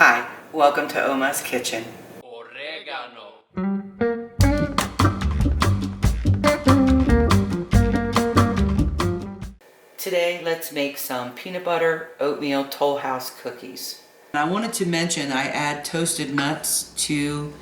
Hi, welcome to Oma's Kitchen. Oregano. Today, let's make some peanut butter oatmeal Tollhouse cookies. I wanted to mention I add toasted nuts to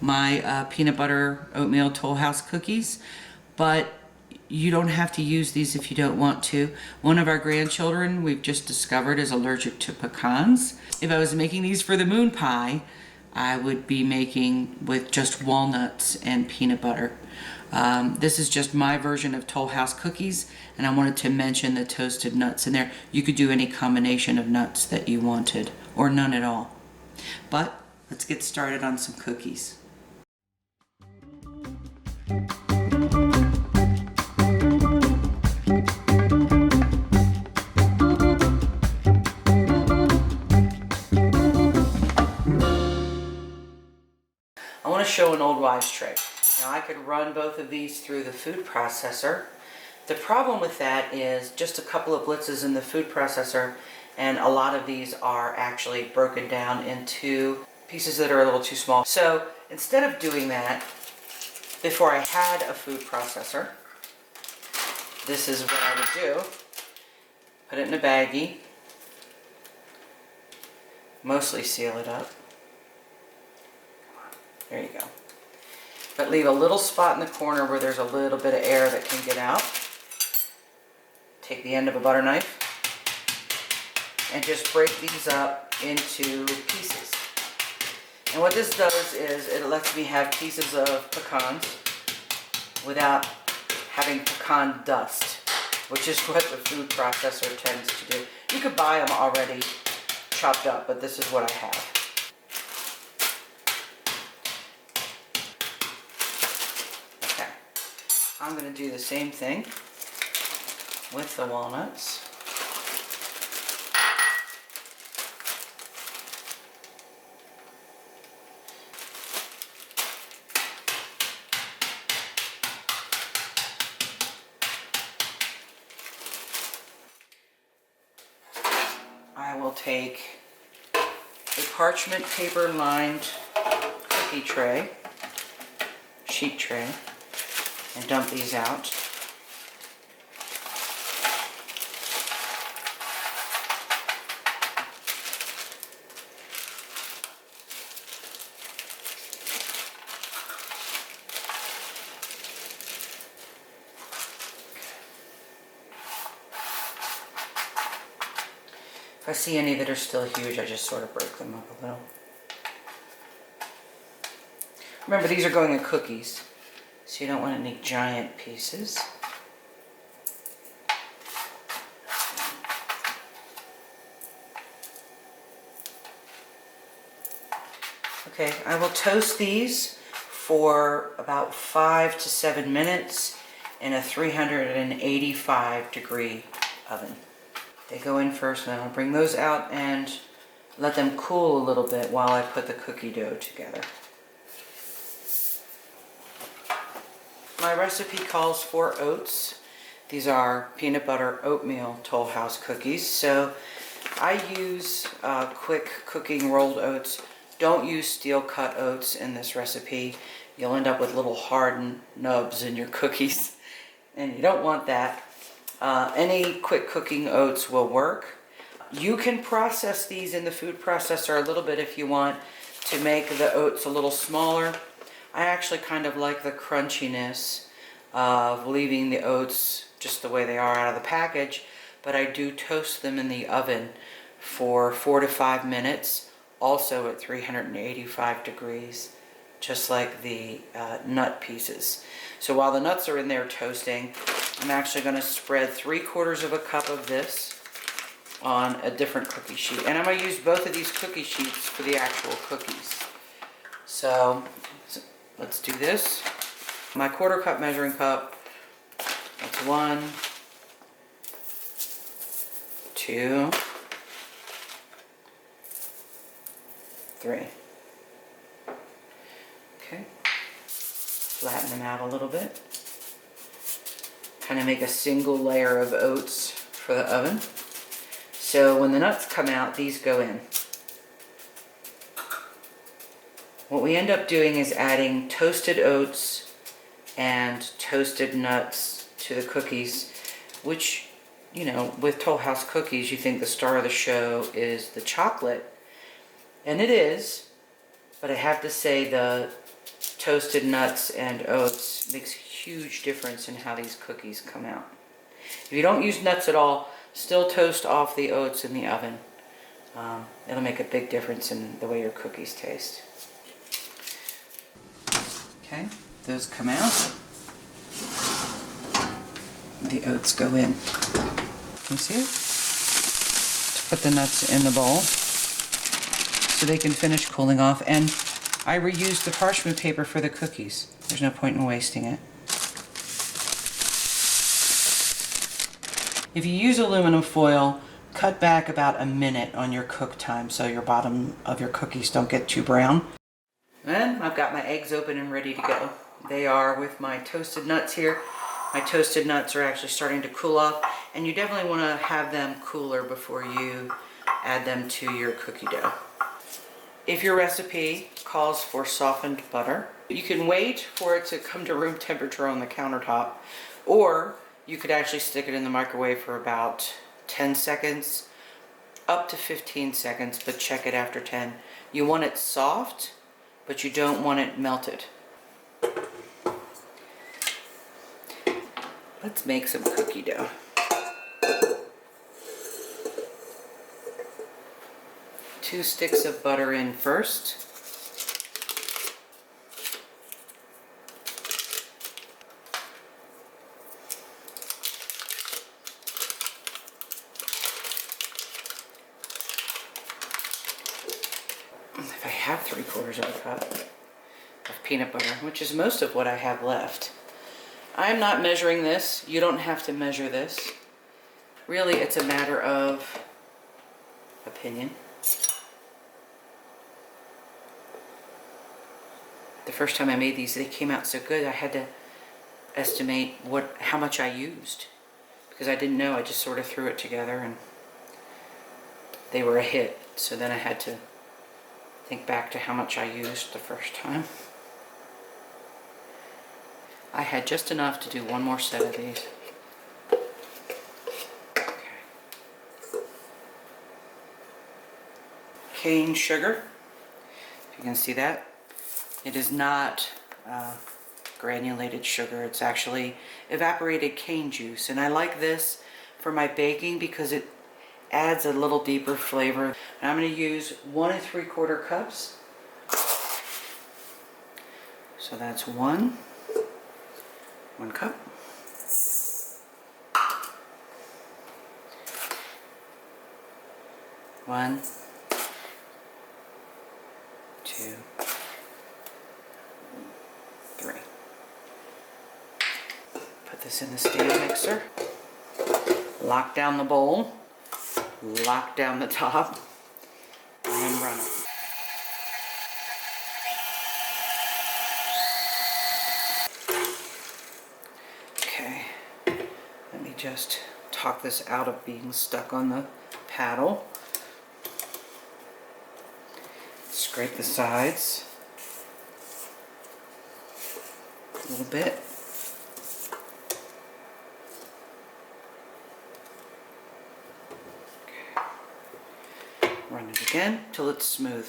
my peanut butter oatmeal Tollhouse cookies, but you don't have to use these if you don't want to. One of our grandchildren we've just discovered is allergic to pecans. If I was making these for the moon pie, I would be making with just walnuts and peanut butter. This is just my version of Tollhouse cookies, and I wanted to mention the toasted nuts in there. You could do any combination of nuts that you wanted, or none at all. But let's get started on some cookies. I want to show an old wives' trick. Now I could run both of these through the food processor. The problem with that is just a couple of blitzes in the food processor and a lot of these are actually broken down into pieces that are a little too small. So instead of doing that, before I had a food processor, this is what I would do. Put it in a baggie, mostly seal it up. There you go. But leave a little spot in the corner where there's a little bit of air that can get out. Take the end of a butter knife and just break these up into pieces. And what this does is it lets me have pieces of pecans without having pecan dust, which is what the food processor tends to do. You could buy them already chopped up, but this is what I have. I'm going to do the same thing with the walnuts. I will take a parchment paper lined cookie tray, sheet tray, and dump these out. If I see any that are still huge, I just sort of break them up a little. Remember, these are going in cookies, so you don't want any giant pieces. Okay, I will toast these for about 5 to 7 minutes in a 385 degree oven. They go in first, and I'll bring those out and let them cool a little bit while I put the cookie dough together. My recipe calls for oats. These are peanut butter oatmeal Tollhouse cookies. So I use quick cooking rolled oats. Don't use steel cut oats in this recipe. You'll end up with little hard nubs in your cookies, and you don't want that. Any quick cooking oats will work. You can process these in the food processor a little bit if you want to make the oats a little smaller. I actually kind of like the crunchiness of leaving the oats just the way they are out of the package, but I do toast them in the oven for 4 to 5 minutes, also at 385 degrees, just like the nut pieces. So while the nuts are in there toasting, I'm actually going to spread 3/4 of a cup of this on a different cookie sheet. And I'm going to use both of these cookie sheets for the actual cookies. So let's do this. My 1/4 cup measuring cup, that's 1, 2, 3. Okay, flatten them out a little bit. Kind of make a single layer of oats for the oven. So when the nuts come out, these go in. What we end up doing is adding toasted oats and toasted nuts to the cookies, which, you know, with Toll House cookies, you think the star of the show is the chocolate. And it is, but I have to say the toasted nuts and oats makes a huge difference in how these cookies come out. If you don't use nuts at all, still toast off the oats in the oven. It'll make a big difference in the way your cookies taste. Okay, those come out. The oats go in. You see it? To put the nuts in the bowl so they can finish cooling off. And I reused the parchment paper for the cookies. There's no point in wasting it. If you use aluminum foil, cut back about a minute on your cook time so your bottom of your cookies don't get too brown. And I've got my eggs open and ready to go. They are with my toasted nuts here. My toasted nuts are actually starting to cool off, and you definitely want to have them cooler before you add them to your cookie dough. If your recipe calls for softened butter, you can wait for it to come to room temperature on the countertop, or you could actually stick it in the microwave for about 10 seconds, up to 15 seconds, but check it after 10. You want it soft, but you don't want it melted. Let's make some cookie dough. Two sticks of butter in first. If I have 3/4 of a cup of peanut butter, which is most of what I have left. I'm not measuring this. You don't have to measure this. Really, it's a matter of opinion. The first time I made these, they came out so good, I had to estimate how much I used. Because I didn't know, I just sort of threw it together and they were a hit. So then I had to think back to how much I used the first time. I had just enough to do one more set of these. Okay. Cane sugar, if you can see that. It is not granulated sugar, it's actually evaporated cane juice. And I like this for my baking because it adds a little deeper flavor. And I'm going to use 1 3/4 cups. So that's one cup. One, two, three. Put this in the stand mixer. Lock down the bowl. Lock down the top. And run it. Okay. Let me just talk this out of being stuck on the paddle. Scrape the sides a little bit. Okay. Run it again till it's smooth.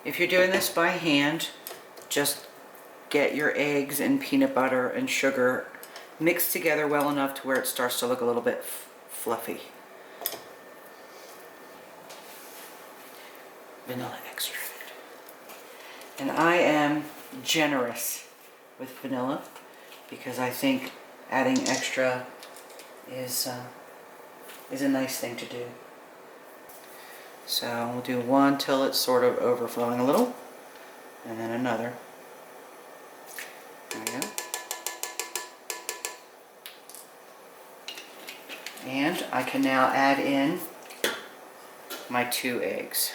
If you're doing this by hand, just get your eggs and peanut butter and sugar mixed together well enough to where it starts to look a little bit fluffy. Vanilla extract. And I am generous with vanilla because I think adding extra is a nice thing to do. So we'll do one till it's sort of overflowing a little, and then another. There we go. And I can now add in my 2 eggs.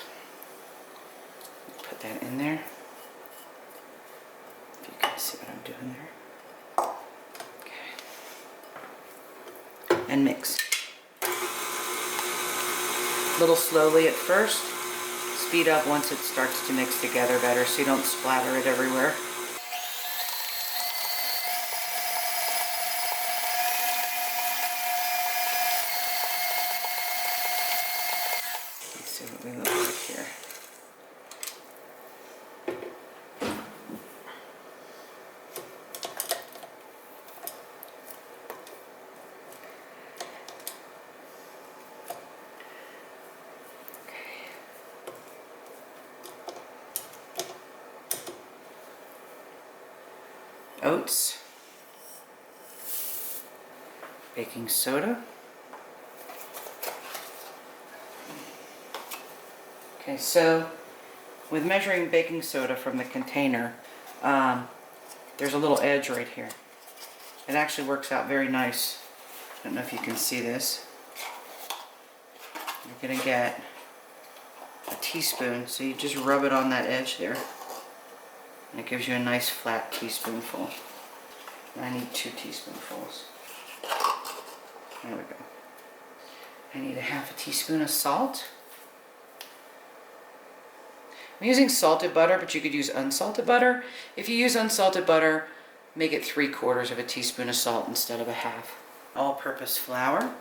Put that in there. If you can see what I'm doing there. and mix. A little slowly at first. Speed up once it starts to mix together better so you don't splatter it everywhere. Let's see what we look like here. Oats, baking soda. Okay, so with measuring baking soda from the container, there's a little edge right here. It actually works out very nice. I don't know if you can see this. You're gonna get a teaspoon, so you just rub it on that edge there. And it gives you a nice flat teaspoonful. And I need 2 teaspoonfuls. There we go. I need a half a teaspoon of salt. I'm using salted butter, but you could use unsalted butter. If you use unsalted butter, make it 3/4 of a teaspoon of salt instead of a half. All-purpose flour.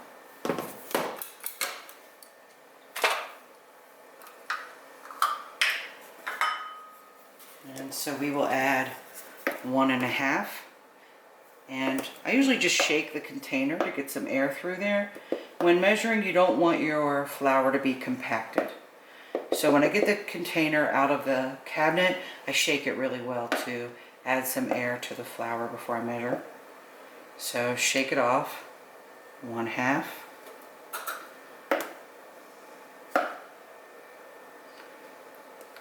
And so we will add 1 1/2. And I usually just shake the container to get some air through there. When measuring, you don't want your flour to be compacted. So when I get the container out of the cabinet, I shake it really well to add some air to the flour before I measure. So shake it off. 1/2.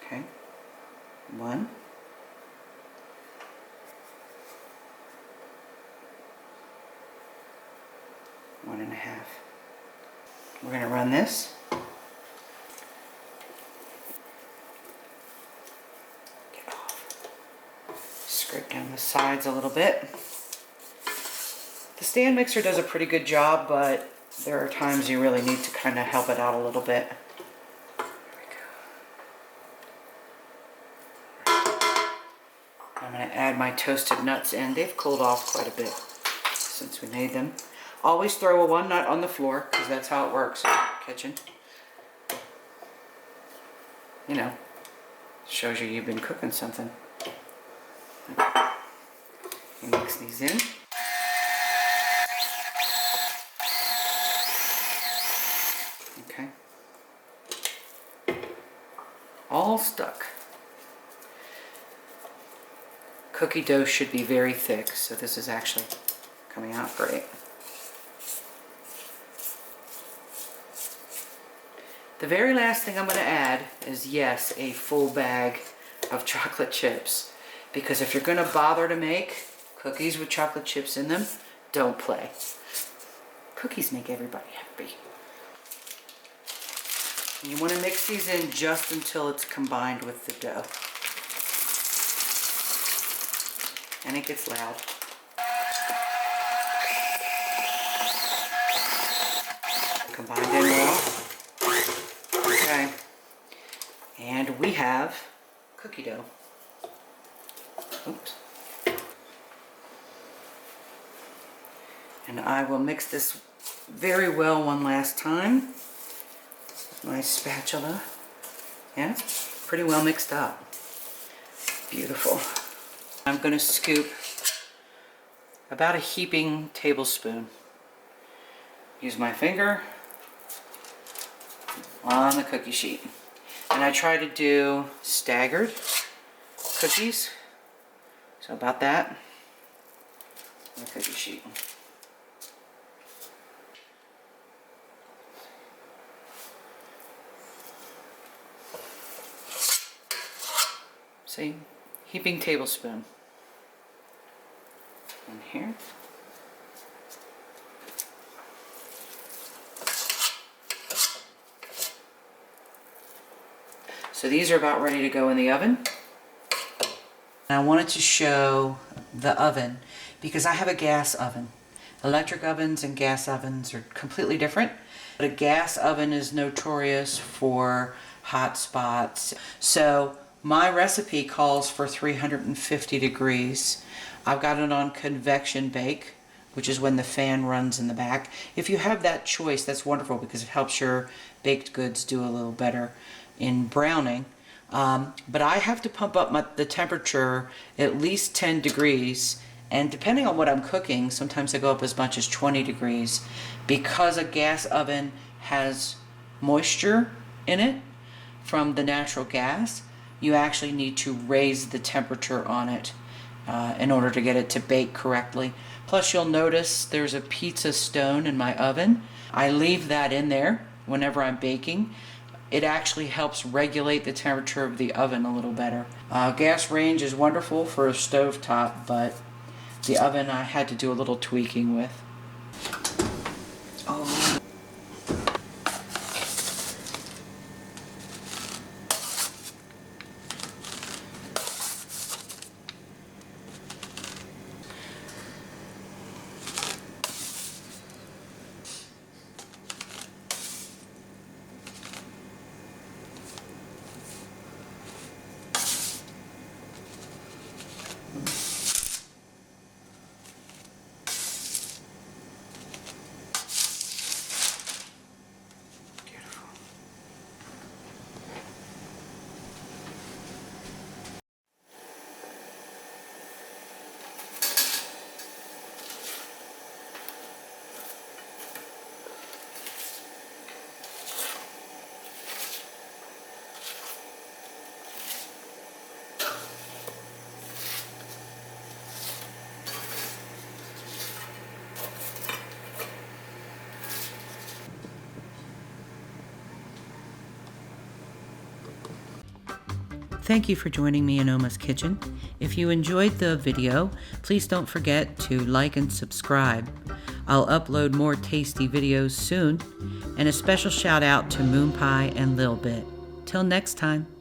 Okay. 1. 1 1/2. We're going to run this. Get off. Scrape down the sides a little bit. The stand mixer does a pretty good job, but there are times you really need to kind of help it out a little bit. There we go. I'm going to add my toasted nuts in. They've cooled off quite a bit since we made them. Always throw a 1 nut on the floor, because that's how it works in the kitchen. You know, shows you've been cooking something. You mix these in. Okay. All stuck. Cookie dough should be very thick, so this is actually coming out great. The very last thing I'm going to add is, yes, a full bag of chocolate chips. Because if you're going to bother to make cookies with chocolate chips in them, don't play. Cookies make everybody happy. And you want to mix these in just until it's combined with the dough. And it gets loud. Combined in well. Okay, and we have cookie dough. Oops. And I will mix this very well one last time with my spatula. Yeah, it's pretty well mixed up. Beautiful. I'm going to scoop about a heaping tablespoon. Use my finger on the cookie sheet. And I try to do staggered cookies. So about that on the cookie sheet. See, heaping tablespoon. And here. So these are about ready to go in the oven. I wanted to show the oven because I have a gas oven. Electric ovens and gas ovens are completely different. But a gas oven is notorious for hot spots. So my recipe calls for 350 degrees. I've got it on convection bake, which is when the fan runs in the back. If you have that choice, that's wonderful because it helps your baked goods do a little better in browning. But I have to pump up the temperature at least 10 degrees, and depending on what I'm cooking, sometimes I go up as much as 20 degrees. Because a gas oven has moisture in it from the natural gas, you actually need to raise the temperature on it in order to get it to bake correctly. Plus, you'll notice there's a pizza stone in my oven. I leave that in there whenever I'm baking. It actually helps regulate the temperature of the oven a little better. Gas range is wonderful for a stovetop, but the oven I had to do a little tweaking with. Oh. Thank you for joining me in Oma's Kitchen. If you enjoyed the video, please don't forget to like and subscribe. I'll upload more tasty videos soon, and a special shout out to Moon Pie and Lil Bit. Till next time.